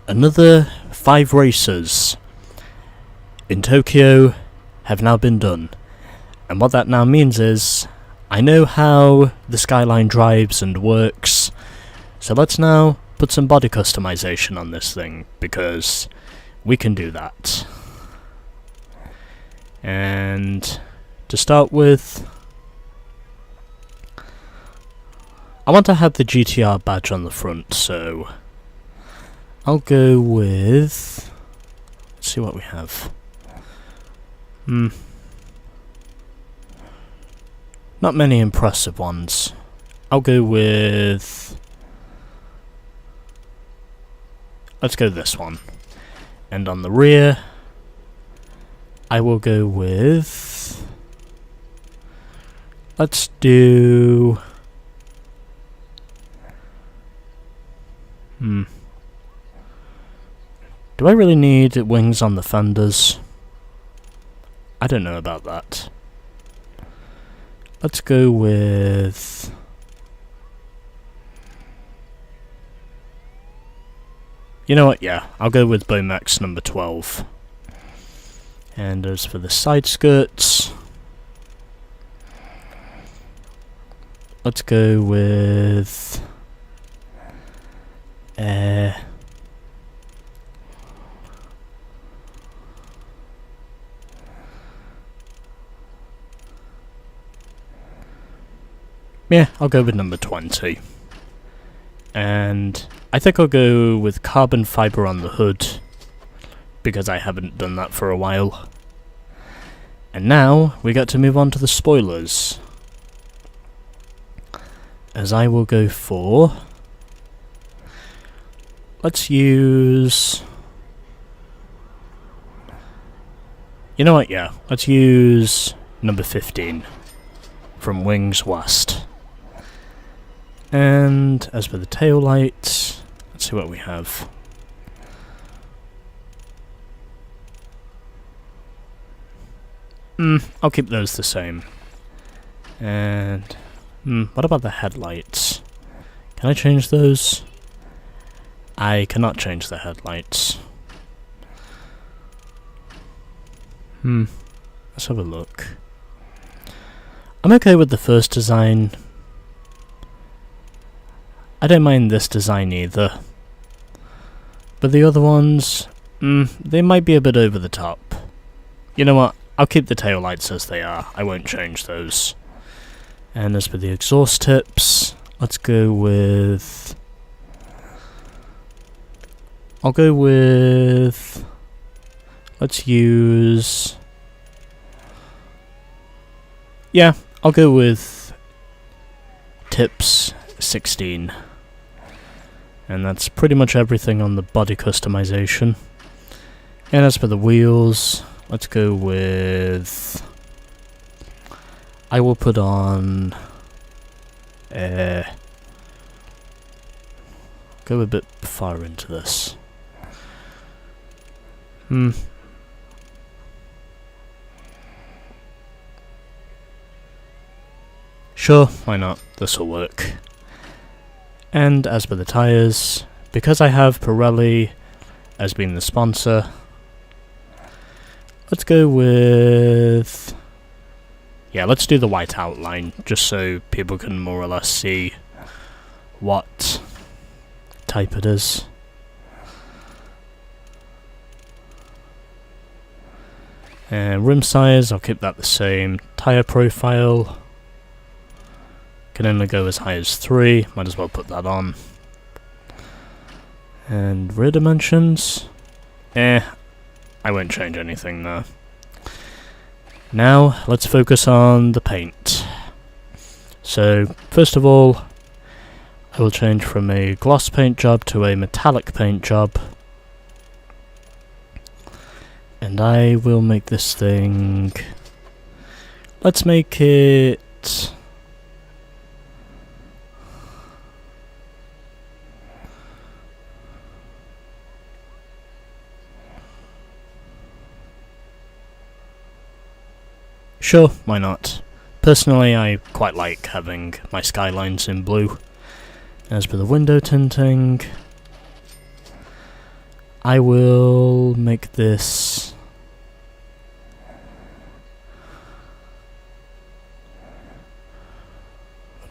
Another 5 races in Tokyo have now been done, and what that now means is I know how the Skyline drives and works, so let's now put some body customization on this thing, because we can do that. And to start with, I want to have the GTR badge on the front, so I'll go with, let's see what we have. Not many impressive ones. I'll go with, let's go this one. And on the rear, I will go with, let's do, do I really need wings on the fenders? I don't know about that. Let's go with, you know what, yeah, I'll go with Bomax number 12. And as for the side skirts, let's go with yeah, I'll go with number 20. And I think I'll go with carbon fibre on the hood, because I haven't done that for a while. And now we get to move on to the spoilers, as I will go for, let's use, you know what, yeah, let's use number 15 from Wings West. And as for the tail lights, let's see what we have. I'll keep those the same. And what about the headlights? Can I change those? I cannot change the headlights. Let's have a look. I'm okay with the first design. I don't mind this design either. But the other ones, they might be a bit over the top. You know what? I'll keep the taillights as they are. I won't change those. And as for the exhaust tips, let's go with, I'll go with, let's use, yeah, I'll go with tips 16. And that's pretty much everything on the body customization. And as for the wheels, let's go with, I will put on, go a bit far into this. Sure, why not? This'll work. And as for the tyres, because I have Pirelli as being the sponsor, let's go with, yeah, let's do the white outline, just so people can more or less see what type it is. And rim size, I'll keep that the same. Tyre profile, can only go as high as 3, might as well put that on. And rear dimensions, I won't change anything there. Now, let's focus on the paint. So, first of all, I will change from a gloss paint job to a metallic paint job. And I will make this thing, let's make it, sure, why not? Personally, I quite like having my skylines in blue. As for the window tinting, I will make this...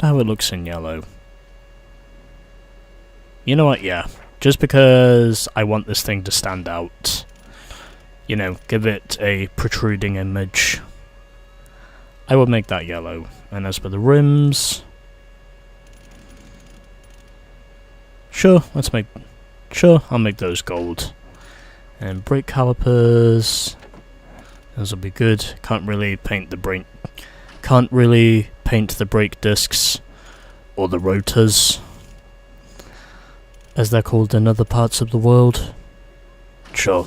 how it looks in yellow. You know what, yeah. Just because I want this thing to stand out. You know, give it a protruding image. I will make that yellow. And as for the rims... Sure, I'll make those gold. And brake calipers... those will be good. Can't really paint the brake discs or the rotors, as they're called in other parts of the world. Sure.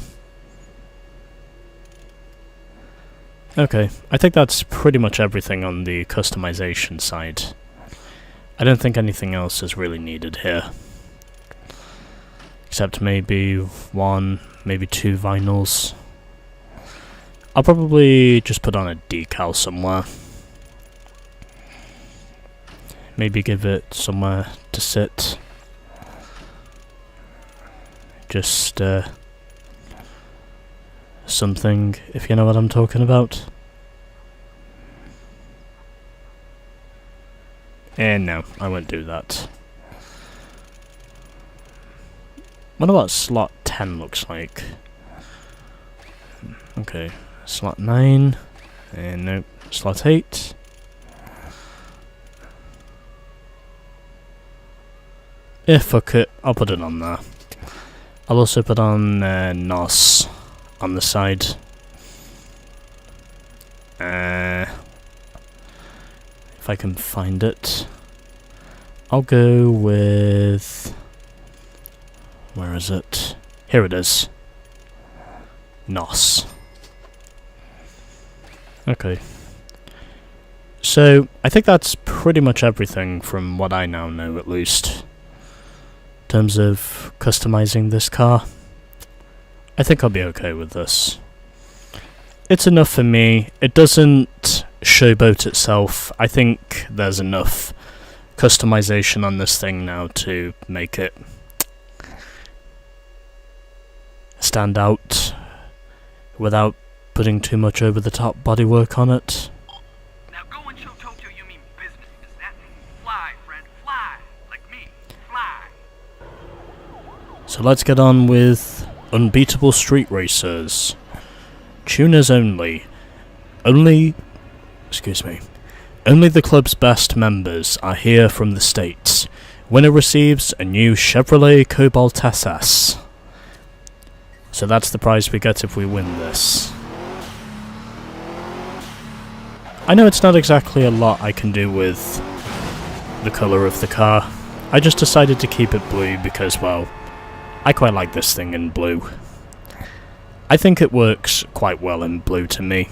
Okay, I think that's pretty much everything on the customization side. I don't think anything else is really needed here. Except maybe one, maybe two vinyls. I'll probably just put on a decal somewhere. Maybe give it somewhere to sit. Just, something, if you know what I'm talking about. And no, I won't do that. Wonder what slot 10 looks like. Okay, slot 9. And nope, slot 8. Fuck it, I'll put it on there. I'll also put on NOS on the side. If I can find it. I'll go with... where is it? Here it is. NOS. Okay. So, I think that's pretty much everything from what I now know, at least. In terms of customizing this car, I think I'll be okay with this. It's enough for me. It doesn't showboat itself. I think there's enough customization on this thing now to make it stand out without putting too much over the top bodywork on it. Now go and show Tokyo you mean business. Does that mean fly, friend, fly, like me, fly. So let's get on with Unbeatable Street Racers. Tuners only. Only the club's best members are here from the States. Winner receives a new Chevrolet Cobalt SS. So that's the prize we get if we win this. I know it's not exactly a lot I can do with the colour of the car. I just decided to keep it blue because, well, I quite like this thing in blue. I think it works quite well in blue to me.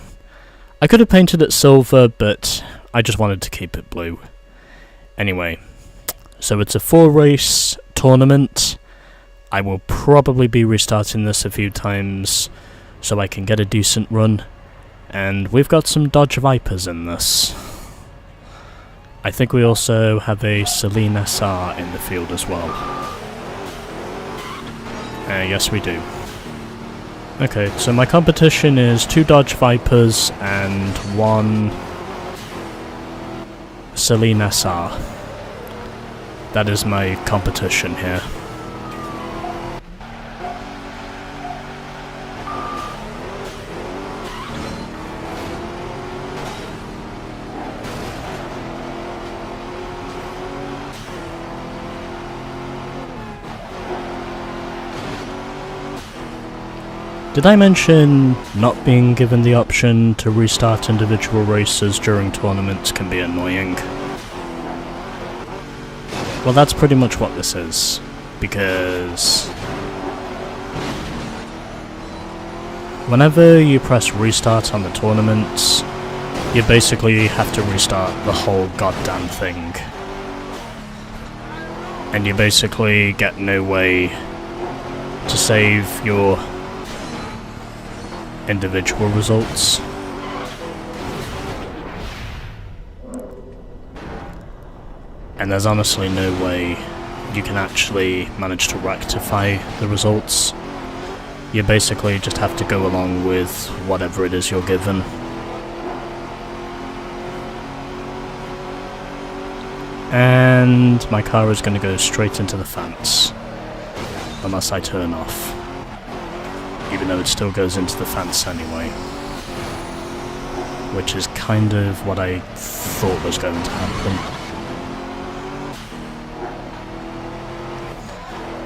I could have painted it silver, but I just wanted to keep it blue. Anyway, so it's a 4-race tournament. I will probably be restarting this a few times so I can get a decent run. And we've got some Dodge Vipers in this. I think we also have a Celine SR in the field as well. Yes we do. Okay, so my competition is 2 Dodge Vipers and 1 Celine SR. That is my competition here. Did I mention not being given the option to restart individual races during tournaments can be annoying? Well, that's pretty much what this is, because whenever you press restart on the tournaments, you basically have to restart the whole goddamn thing. And you basically get no way to save your individual results. And there's honestly no way you can actually manage to rectify the results you basically just have to go along with whatever it is you're given. And my car is going to go straight into the fence, unless I turn off, even though it still goes into the fence anyway, which is kind of what I thought was going to happen.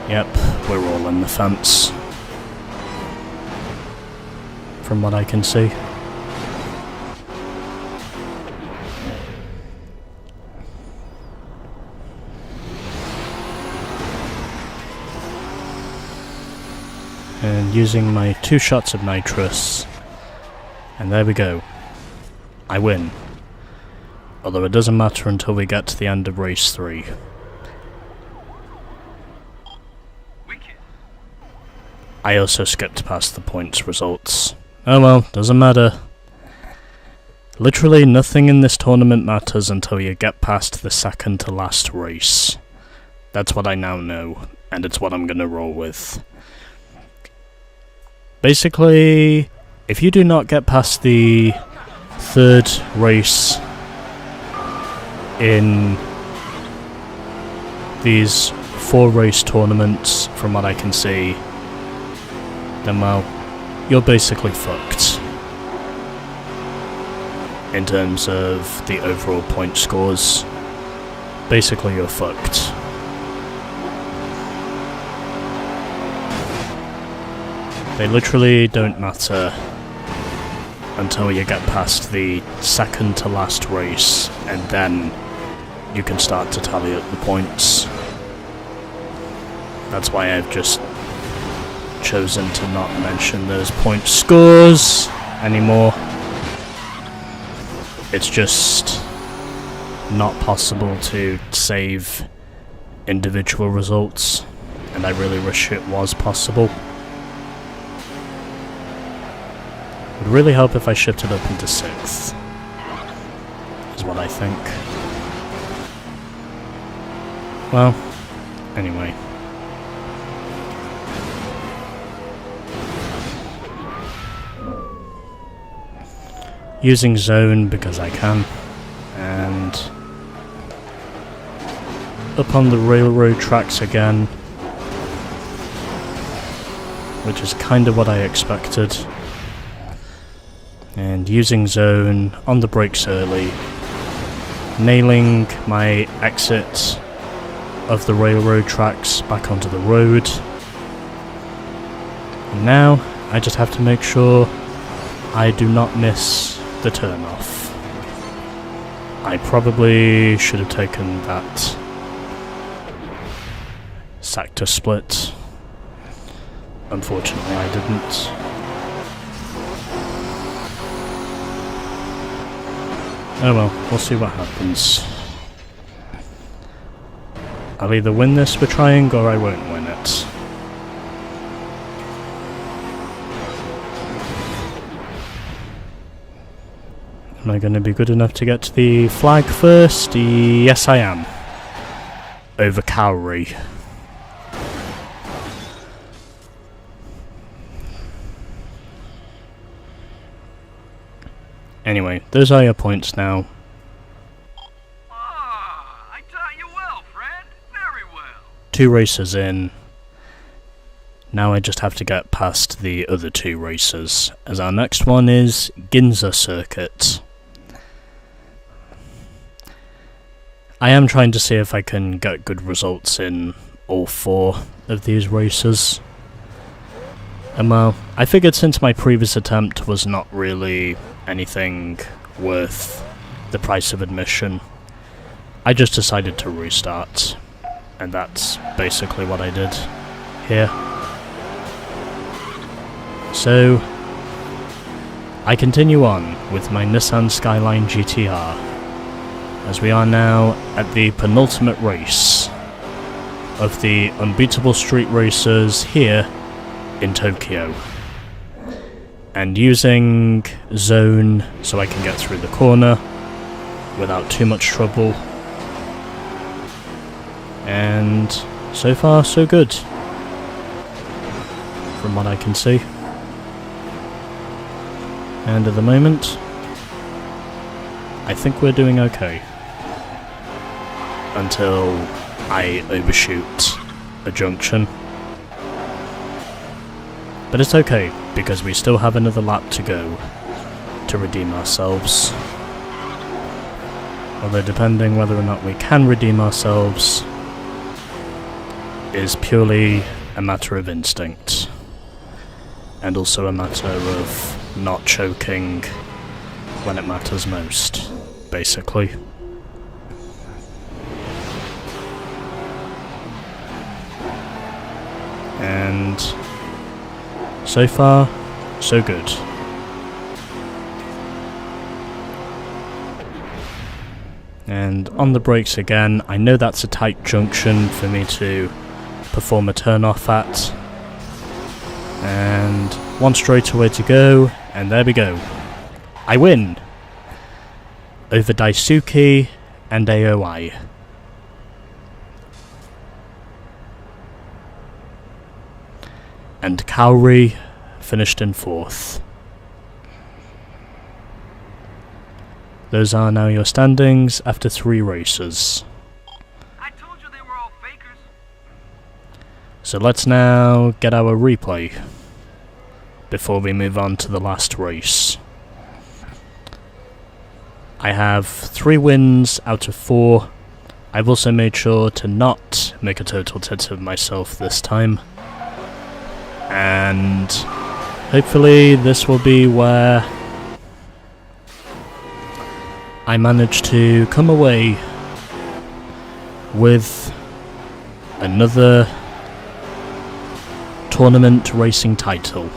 Yep, we're all in the fence, from what I can see. And using my 2 shots of nitrous, and there we go. I win. Although it doesn't matter until we get to the end of race 3. I also skipped past the points results. Oh well, doesn't matter. Literally nothing in this tournament matters until you get past the second to last race. That's what I now know, and it's what I'm gonna roll with. Basically, if you do not get past the 3rd race in these 4 race tournaments, from what I can see, then well, you're basically fucked in terms of the overall point scores. Basically, you're fucked. They literally don't matter until you get past the second to last race, and then you can start to tally up the points. That's why I've just chosen to not mention those point scores anymore. It's just not possible to save individual results, and I really wish it was possible. It would really help if I shifted up into 6th, is what I think. Well, anyway. Using zone because I can, and up on the railroad tracks again, which is kind of what I expected. And using zone on the brakes early, nailing my exit of the railroad tracks back onto the road. And now I just have to make sure I do not miss the turn-off. I probably should have taken that sector split. Unfortunately I didn't. Oh well, we'll see what happens. I'll either win this for trying or I won't win it. Am I going to be good enough to get to the flag first? Yes I am. Over Cowrie. Anyway, those are your points now. Ah, I taught you well, friend. Very well. 2 races in. Now I just have to get past the other 2 races, as our next one is Ginza Circuit. I am trying to see if I can get good results in all 4 of these races. And well, I figured since my previous attempt was not really anything worth the price of admission, I just decided to restart. And that's basically what I did here. So, I continue on with my Nissan SkylineGT-R, as we are now at the penultimate race of the Unbeatable Street Racers here in Tokyo. And using zone so I can get through the corner without too much trouble. And so far so good. from what I can see. And at the moment, I think we're doing okay. Until I overshoot a junction. But it's okay, because we still have another lap to go to redeem ourselves. Although depending whether or not we can redeem ourselves is purely a matter of instinct. And also a matter of not choking when it matters most, basically. And so far, so good. And on the brakes again, I know that's a tight junction for me to perform a turn off at. And one straightaway to go, and there we go. I win! Over Daisuke and AOI. And Kaori finished in 4th. Those are now your standings after 3 races. I told you they were all fakers. So let's now get our replay before we move on to the last race. I have 3 wins out of 4. I've also made sure to not make a total tit of myself this time. And hopefully this will be where I manage to come away with another tournament racing title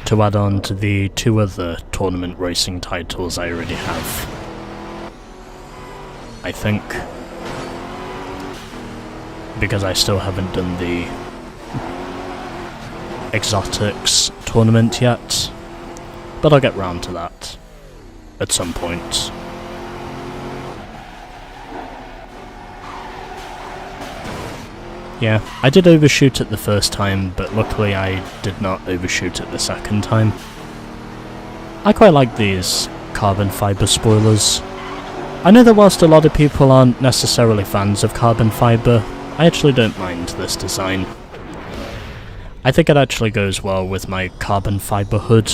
to add on to the 2 other tournament racing titles I already have. I think, because I still haven't done the Exotics tournament yet, but I'll get round to that at some point. Yeah, I did overshoot it the first time, but luckily I did not overshoot it the second time. I quite like these carbon fibre spoilers. I know that whilst a lot of people aren't necessarily fans of carbon fibre, I actually don't mind this design. I think it actually goes well with my carbon fibre hood,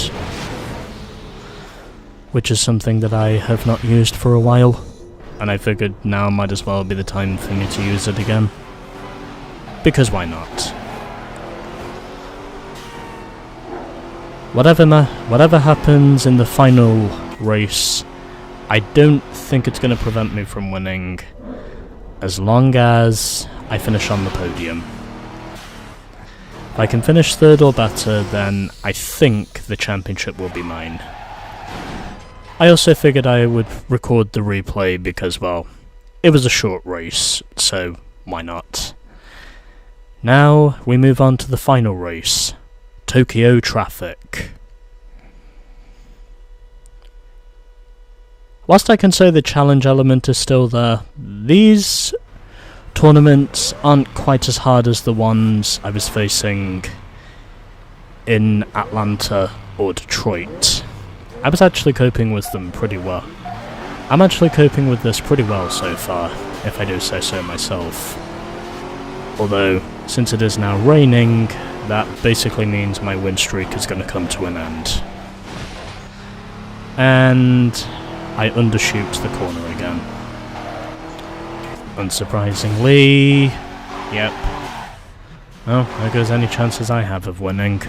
which is something that I have not used for a while, and I figured now might as well be the time for me to use it again. Because why not? Whatever happens in the final race, I don't think it's going to prevent me from winning, as long as I finish on the podium. If I can finish 3rd or better, then I think the championship will be mine. I also figured I would record the replay because, well, it was a short race, so why not? Now we move on to the final race, Tokyo Traffic. Whilst I can say the challenge element is still there, these tournaments aren't quite as hard as the ones I was facing in Atlanta or Detroit. I was actually coping with them pretty well. I'm actually coping with this pretty well so far, if I do say so myself. Although, since it is now raining, that basically means my win streak is going to come to an end. And I undershoot the corner again. Unsurprisingly, yep. Well, there goes any chances I have of winning.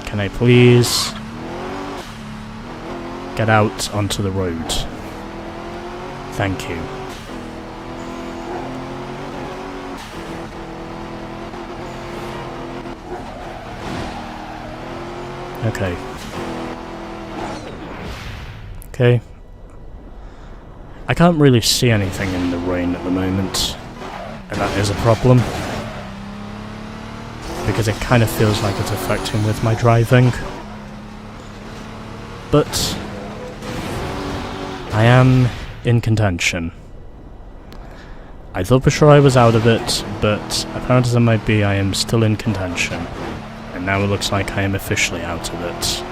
Can I please get out onto the road? Thank you. Okay. Okay. I can't really see anything in the rain at the moment, and that is a problem, because it kind of feels like it's affecting with my driving. But I am in contention. I thought for sure I was out of it, but apparent as it might be, I am still in contention. And now it looks like I am officially out of it.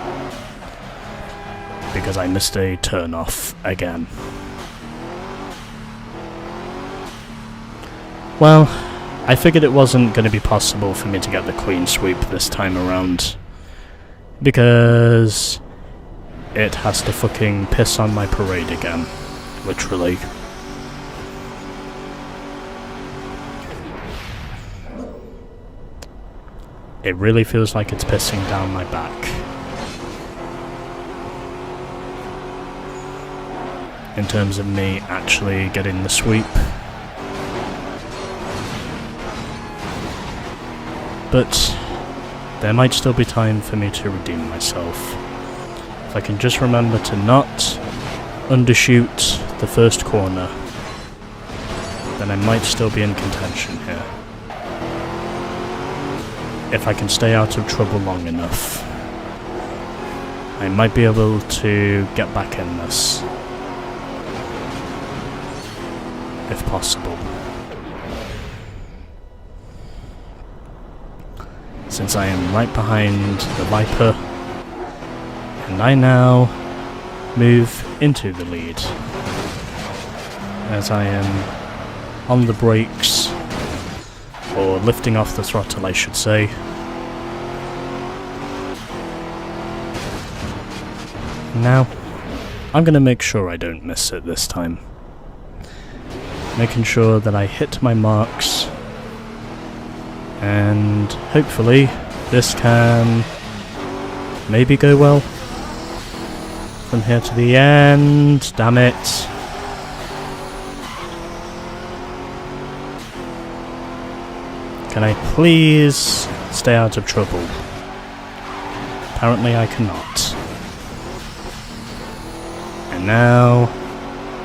Because I missed a turn-off again. Well, I figured it wasn't going to be possible for me to get the clean sweep this time around. Because it has to fucking piss on my parade again. Literally. It really feels like it's pissing down my back. In terms of me actually getting the sweep. But there might still be time for me to redeem myself. If I can just remember to not undershoot the first corner, then I might still be in contention here. If I can stay out of trouble long enough, I might be able to get back in this. If possible. Since I am right behind the Viper, and I now move into the lead. As I am on the brakes, or lifting off the throttle I should say. Now, I'm going to make sure I don't miss it this time. Making sure that I hit my marks, and hopefully this can maybe go well from here to the end. Damn it. Can I please stay out of trouble? Apparently I cannot. And now,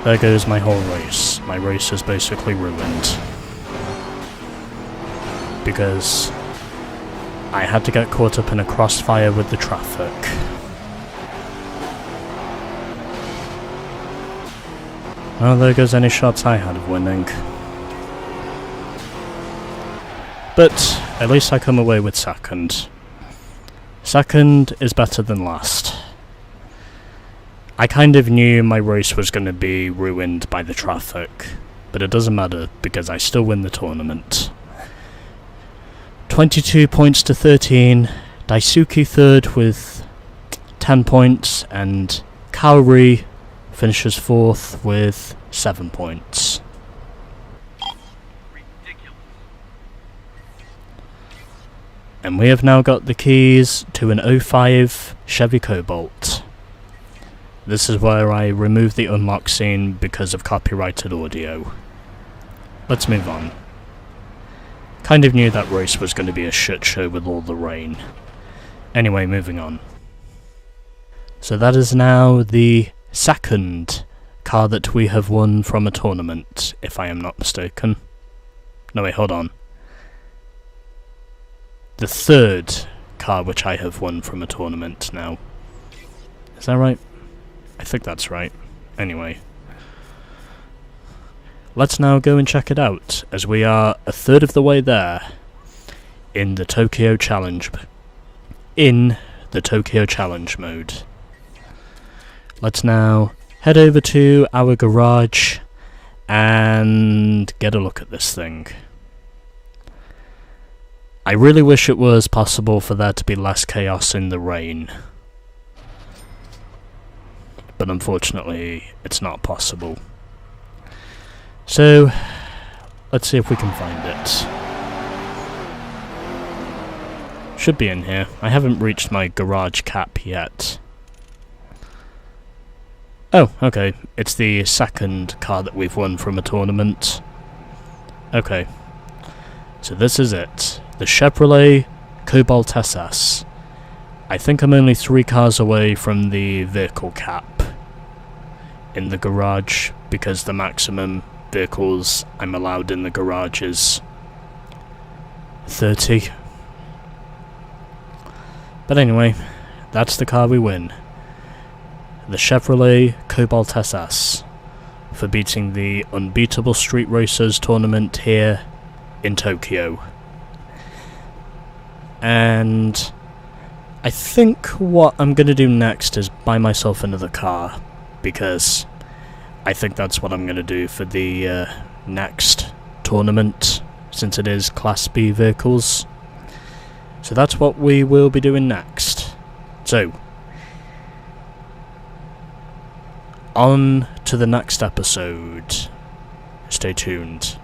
there goes my whole race. My race is basically ruined. Because I had to get caught up in a crossfire with the traffic. Well, there goes any shots I had of winning. But at least I come away with second. Second is better than last. I kind of knew my race was going to be ruined by the traffic, but it doesn't matter because I still win the tournament. 22 points to 13, Daisuke third with 10 points, and Kaori finishes fourth with 7 points. And we have now got the keys to an 05 Chevy Cobalt. This is where I removed the unlock scene because of copyrighted audio. Let's move on. Kind of knew that race was going to be a shit show with all the rain. Anyway, moving on. So that is now the second car that we have won from a tournament, if I am not mistaken. No wait, hold on. The third car which I have won from a tournament now. Is that right? I think that's right. Anyway. Let's now go and check it out, as we are a third of the way there in the Tokyo Challenge. In the Tokyo Challenge mode. Let's now head over to our garage and get a look at this thing. I really wish it was possible for there to be less chaos in the rain. But unfortunately, it's not possible. So, let's see if we can find it. Should be in here. I haven't reached my garage cap yet. Oh, okay. It's the second car that we've won from a tournament. Okay. So this is it. The Chevrolet Cobalt SS. I think I'm only 3 cars away from the vehicle cap in the garage, because the maximum vehicles I'm allowed in the garage is 30. But anyway, that's the car we win. The Chevrolet Cobalt SS for beating the Unbeatable Street Racers tournament here in Tokyo. And I think what I'm going to do next is buy myself another car, because I think that's what I'm going to do for the next tournament, since it is Class B vehicles. So that's what we will be doing next. So, on to the next episode. Stay tuned.